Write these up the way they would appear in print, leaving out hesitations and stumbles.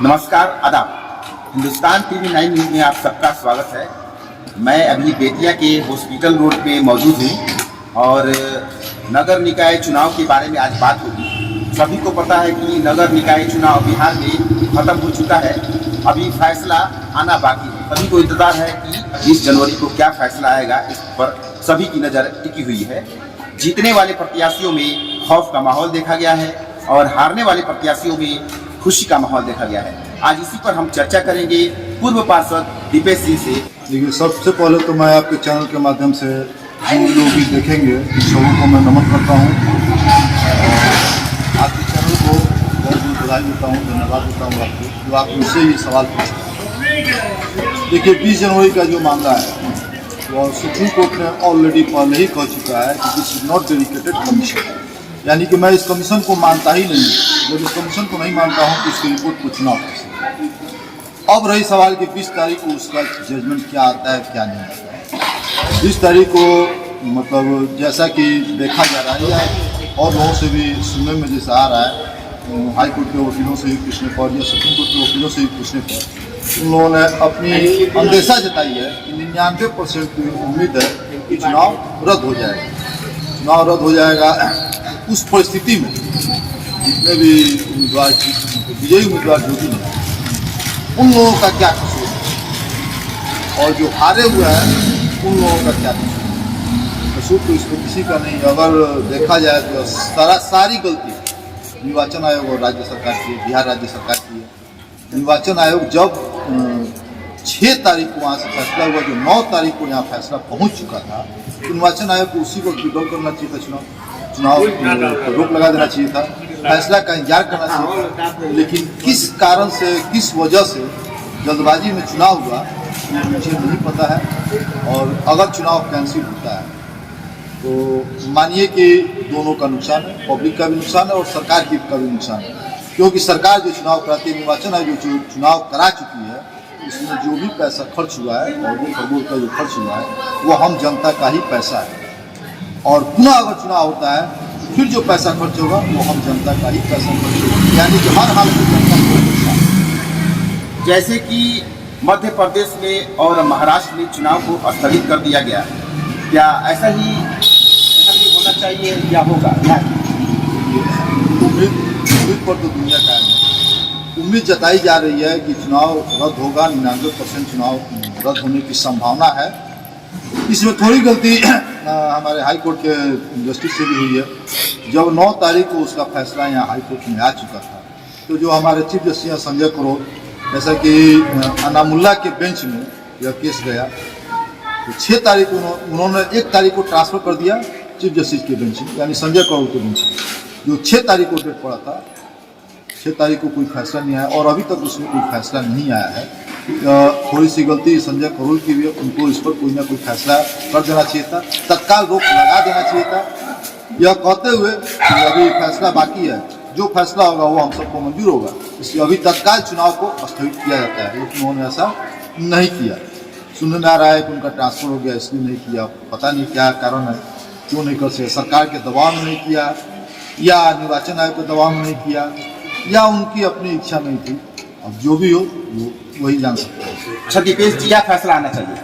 नमस्कार, आदाब। Hindustan TV 9 news में आप सबका स्वागत है। मैं अभी बेतिया के हॉस्पिटल रोड पे मौजूद हूँ और नगर निकाय चुनाव के बारे में आज बात होगी। सभी को पता है कि नगर निकाय चुनाव बिहार में खत्म हो चुका है, अभी फैसला आना बाकी है। सभी को इंतजार है कि 20 जनवरी को क्या फैसला आएगा, इस पर सभी की नज़र टिकी हुई है। जीतने वाले प्रत्याशियों में खौफ का माहौल देखा गया है और हारने वाले प्रत्याशियों में खुशी का माहौल देखा गया है। आज इसी पर हम चर्चा करेंगे पूर्व पार्षद दीपेश सिंह से। देखिए, सबसे पहले तो मैं आपके चैनल के माध्यम से जो लोग भी देखेंगे सबों को मैं नमन करता हूँ। आपके चैनल को बहुत बहुत बधाई देता हूँ, धन्यवाद देता हूँ आपको जो आप मुझसे ये सवाल पूछे। देखिए, 20 जनवरी का जो मामला है वो सुप्रीम कोर्ट ने ऑलरेडी पहले ही कह चुका है कि this is not dedicated commission, यानी कि मैं इस कमीशन को मानता ही नहीं। जब इस कमीशन को नहीं मानता हूँ तो इसकी रिपोर्ट को चुनाव कर सकता। अब रही सवाल कि 20 तारीख को उसका जजमेंट क्या आता है क्या नहीं आता है। 20 तारीख को मतलब जैसा कि देखा जा रहा है और लोगों से भी सुनने में जैसा आ रहा है, हाई कोर्ट के वकीलों से भी पूछने पर या सुप्रीम कोर्ट के वकीलों से भी पूछने पर उन लोगों ने अपनी अंदेशा जताई है कि 99% की उम्मीद है कि चुनाव रद्द हो जाएगा। चुनाव रद्द हो जाएगा उस परिस्थिति में जितने भी उम्मीदवार विजयी उम्मीदवार जो भी हैं उन लोगों का क्या कसूर है और जो हारे हुए हैं उन लोगों का क्या कसूर तो इसको किसी का नहीं। अगर देखा जाए तो सारी गलती निर्वाचन आयोग और राज्य सरकार की है, बिहार राज्य सरकार की है। निर्वाचन आयोग जब 6 तारीख को वहाँ से फैसला हुआ, जो 9 तारीख को यहाँ फैसला पहुँच चुका था, तो निर्वाचन आयोग को उसी को विड्रॉ करना चाहिए था, चुनाव रोक लगा देना चाहिए था, फैसला का इंतजार करना चाहिए था। लेकिन किस कारण से, किस वजह से जल्दबाजी में चुनाव हुआ मुझे नहीं पता है। और अगर चुनाव कैंसिल होता है तो मानिए कि दोनों का नुकसान है, पब्लिक का भी नुकसान है और सरकार का भी नुकसान है, क्योंकि सरकार जो चुनाव कराती है, निर्वाचन आयोग जो चुनाव करा चुकी है, उसमें जो भी पैसा खर्च हुआ है और वो करोड़ का जो खर्च हुआ है वो हम जनता का ही पैसा है। और पुनः अगर चुनाव होता है फिर जो पैसा खर्च होगा वो हम जनता का ही पैसा खर्च होगा, यानी कि हर हाल में जनता को नुकसान। जैसे कि मध्य प्रदेश में और महाराष्ट्र में चुनाव को स्थगित कर दिया गया, क्या ऐसा ही होना चाहिए या होगा? उम्मीद पर तो दुनिया का है। उम्मीद जताई जा रही है कि चुनाव रद्द होगा, 99% चुनाव रद्द होने की संभावना है। इसमें थोड़ी गलती हमारे हाई कोर्ट के जस्टिस से भी हुई है। जब 9 तारीख को उसका फैसला यहाँ हाई कोर्ट में आ चुका था तो जो हमारे चीफ जस्टिस हैं संजय करोल, जैसा कि अनामुल्ला के बेंच में यह केस गया, तो 6 तारीख को उन्होंने 1 तारीख को ट्रांसफ़र कर दिया चीफ जस्टिस के बेंच में, यानी संजय करोल के बेंच में, जो 6 तारीख को डेट पड़ा था। 6 तारीख को कोई फैसला नहीं आया और अभी तक उसमें कोई फैसला नहीं आया है। थोड़ी सी गलती संजय करोल की भी, उनको इस पर कोई ना कोई फैसला कर देना चाहिए था, तत्काल रोक लगा देना चाहिए था, यह कहते हुए कि अभी फैसला बाकी है, जो फैसला होगा वो हम सबको मंजूर होगा, इसलिए अभी तत्काल चुनाव को स्थगित किया जाता है। लेकिन उन्होंने ऐसा नहीं किया। सुनने में आ रहा है कि उनका ट्रांसफ़र हो गया इसलिए नहीं किया, पता नहीं क्या कारण है, क्यों नहीं कर सके। सरकार के दबाव में नहीं किया या निर्वाचन आयोग के दबाव में नहीं किया या उनकी अपनी इच्छा नहीं थी। अब जो भी हो वो वही जान सकते हैं। अच्छा दीपेश जी, क्या फैसला आना चाहिए?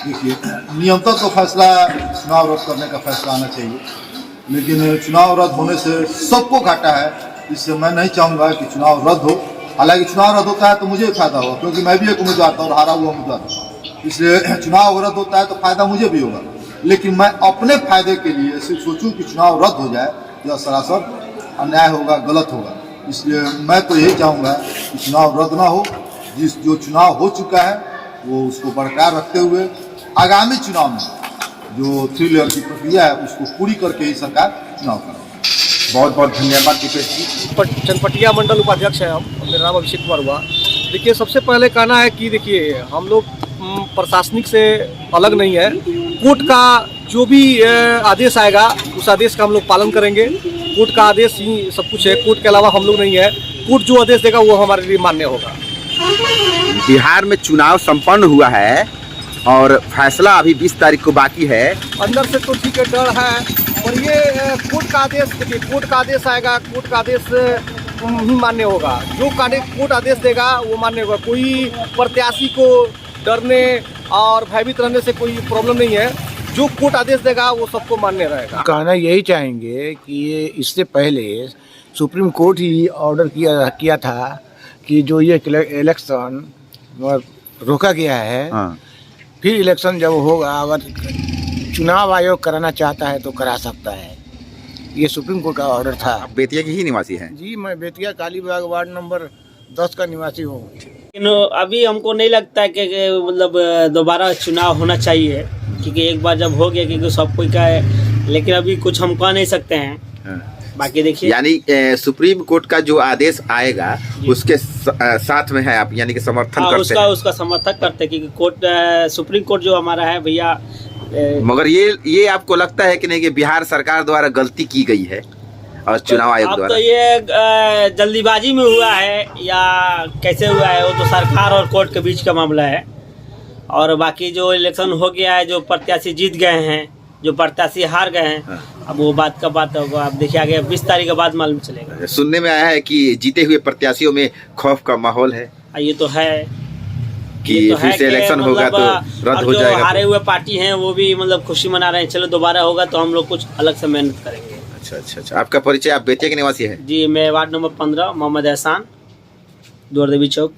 देखिए, नियमतः तो फैसला चुनाव रद्द करने का फैसला आना चाहिए, लेकिन चुनाव रद्द होने से सबको घाटा है। इससे मैं नहीं चाहूँगा कि चुनाव रद्द हो। हालांकि चुनाव रद्द होता है तो मुझे फायदा होगा, क्योंकि मैं भी एक उम्मीदवार था और हारा हुआ उम्मीदवार था, इसलिए चुनाव रद्द होता है तो फायदा मुझे भी होगा। लेकिन मैं अपने फायदे के लिए सिर्फ सोचूं कि चुनाव रद्द हो जाए, यह सरासर अन्याय होगा, गलत होगा। इसलिए मैं तो यही चाहूँगा कि चुनाव रद्द ना हो, जो चुनाव हो चुका है वो उसको बरकरार रखते हुए आगामी चुनाव में जो 3 लेयर की प्रक्रिया है उसको पूरी करके ही सरकार चुनाव करे। बहुत बहुत धन्यवाद दीपेश जी। चनपटिया मंडल उपाध्यक्ष है हम, मेरा नाम अभिषेक कुमार हुआ। देखिए, सबसे पहले कहना है कि देखिए, हम लोग प्रशासनिक से अलग नहीं है। कोर्ट का जो भी आदेश आएगा उस आदेश का हम लोग पालन करेंगे। कोर्ट का आदेश ही सब कुछ है, कोर्ट के अलावा हम लोग नहीं है। कोर्ट जो आदेश देगा वो हमारे लिए मान्य होगा। बिहार में चुनाव संपन्न हुआ है और फैसला अभी 20 तारीख को बाकी है। अंदर से तो ठीक है, डर है, और ये कोर्ट का आदेश, देखिए कोर्ट का आदेश आएगा, कोर्ट का आदेश ही मान्य होगा। जो कोर्ट आदेश देगा वो मान्य होगा। कोई प्रत्याशी को डरने और भयभीत रहने से कोई प्रॉब्लम नहीं है। जो कोर्ट आदेश देगा वो सबको मान्य रहेगा। कहना यही चाहेंगे कि ये इससे पहले सुप्रीम कोर्ट ही ऑर्डर किया था कि जो ये इलेक्शन रोका गया है, फिर इलेक्शन जब होगा, अगर चुनाव आयोग कराना चाहता है तो करा सकता है। ये सुप्रीम कोर्ट का ऑर्डर था। आप बेतिया के ही निवासी हैं? जी, मैं बेतिया कालीबाग वार्ड नंबर 10 का निवासी हूँ। लेकिन अभी हमको नहीं लगता है कि मतलब दोबारा चुनाव होना चाहिए, क्योंकि एक बार जब हो गया, क्योंकि सब कोई का है, लेकिन अभी कुछ हम कह नहीं सकते हैं। बाकी देखिए, यानी सुप्रीम कोर्ट का जो आदेश आएगा उसके साथ में है आप, यानी कि समर्थन करते हैं? उसका समर्थन करते हैं, क्योंकि कोर्ट सुप्रीम कोर्ट जो हमारा है भैया। मगर ये आपको लगता है कि नहीं कि बिहार सरकार द्वारा गलती की गई है और चुनाव आयोग अब द्वारा? तो ये जल्दीबाजी में हुआ है या कैसे हुआ है, वो तो सरकार और कोर्ट के बीच का मामला है। और बाकी जो इलेक्शन हो गया है, जो प्रत्याशी जीत गए हैं, जो प्रत्याशी हार गए हैं, अब वो बात का बात होगा। अब देखिए आगे 20 तारीख के बाद मालूम चलेगा। सुनने में आया है कि जीते हुए प्रत्याशियों में खौफ का माहौल है ये तो है कि फिर से इलेक्शन होगा तो रद्द हो जाएगा। हारे हुए पार्टी हैं वो भी मतलब खुशी मना रहे हैं, चलो दोबारा होगा तो हम लोग कुछ अलग से मेहनत करेंगे। अच्छा। आपका परिचय? आप बेतिया के निवासी हैं? जी, मैं वार्ड नंबर 15 मोहम्मद एहसान, द्वार देवी चौक।